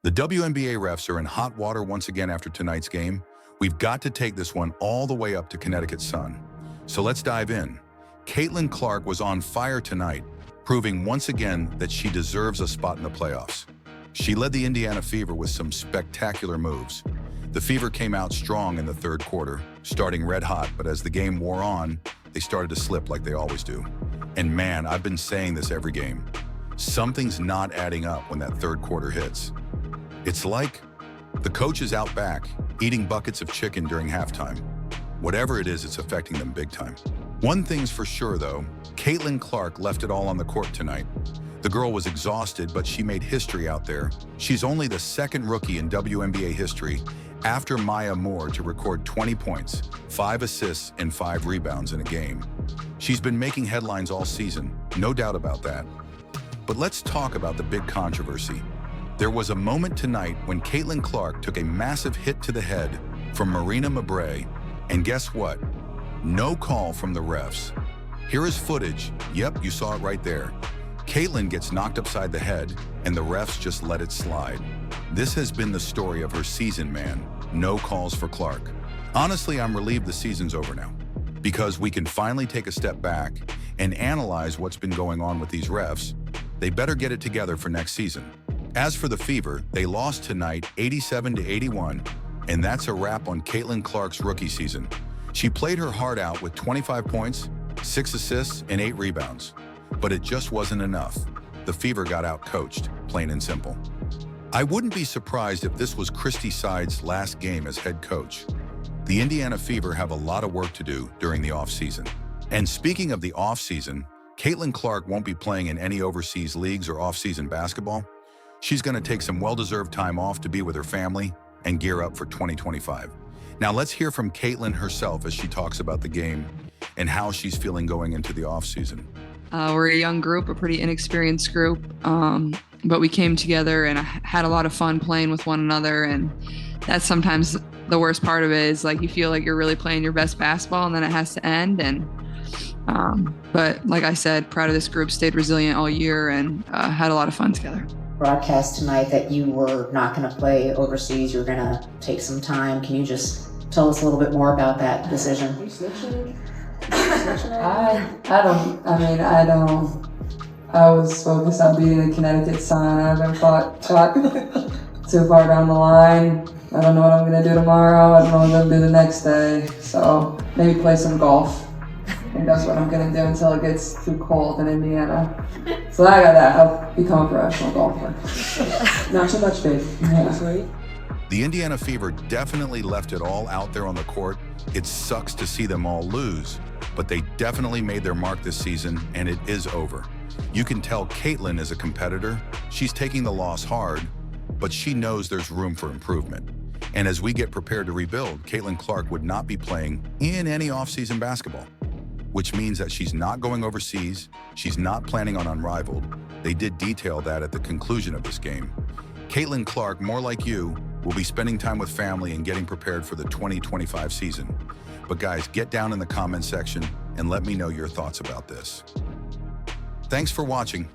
The WNBA refs are in hot water once again after tonight's game. We've got to take this one all the way up to Connecticut Sun. So let's dive in. Caitlin Clark was on fire tonight, proving once again that she deserves a spot in the playoffs. She led the Indiana Fever with some spectacular moves. The Fever came out strong in the third quarter, starting red hot, but as the game wore on, they started to slip like they always do. And man, I've been saying this every game. Something's not adding up when that third quarter hits. It's like the coach is out back, eating buckets of chicken during halftime. Whatever it is, it's affecting them big time. One thing's for sure though, Caitlin Clark left it all on the court tonight. The girl was exhausted, but she made history out there. She's only the second rookie in WNBA history after Maya Moore to record 20 points, 5 assists, and 5 rebounds in a game. She's been making headlines all season, no doubt about that. But let's talk about the big controversy. There was a moment tonight when Caitlin Clark took a massive hit to the head from Marina Mabrey, and guess what? No call from the refs. Here is footage. Yep, you saw it right there. Caitlin gets knocked upside the head, and the refs just let it slide. This has been the story of her season, man. No calls for Clark. Honestly, I'm relieved the season's over now, because we can finally take a step back and analyze what's been going on with these refs. They better get it together for next season. As for the Fever, they lost tonight 87-81, and that's a wrap on Caitlin Clark's rookie season. She played her heart out with 25 points, 6 assists, and 8 rebounds. But it just wasn't enough. The Fever got out-coached, plain and simple. I wouldn't be surprised if this was Christy Side's last game as head coach. The Indiana Fever have a lot of work to do during the offseason. And speaking of the offseason, Caitlin Clark won't be playing in any overseas leagues or off-season basketball. She's going to take some well-deserved time off to be with her family and gear up for 2025. Now let's hear from Caitlin herself as she talks about the game and how she's feeling going into the offseason. We're a young group, a pretty inexperienced group, but we came together and had a lot of fun playing with one another. And that's sometimes the worst part of it is like you feel like you're really playing your best basketball and then it has to end. But like I said, proud of this group, stayed resilient all year and had a lot of fun together. Broadcast tonight that you were not going to play overseas, you're going to take some time. Can you just tell us a little bit more about that decision? I was focused on being a Connecticut Sun. I haven't thought too far down the line. I don't know what I'm going to do tomorrow. I don't know what I'm going to do the next day. So maybe play some golf. I think that's what I'm going to do until it gets too cold in Indiana. So I got that. I'll become a professional golfer. Not too much, babe. Yeah. The Indiana Fever definitely left it all out there on the court. It sucks to see them all lose, but they definitely made their mark this season, and it is over. You can tell Caitlin is a competitor. She's taking the loss hard, but she knows there's room for improvement. And as we get prepared to rebuild, Caitlin Clark would not be playing in any off-season basketball, which means that she's not going overseas, she's not planning on Unrivaled. They did detail that at the conclusion of this game. Caitlin Clark, more like you, will be spending time with family and getting prepared for the 2025 season. But guys, get down in the comments section and let me know your thoughts about this. Thanks for watching.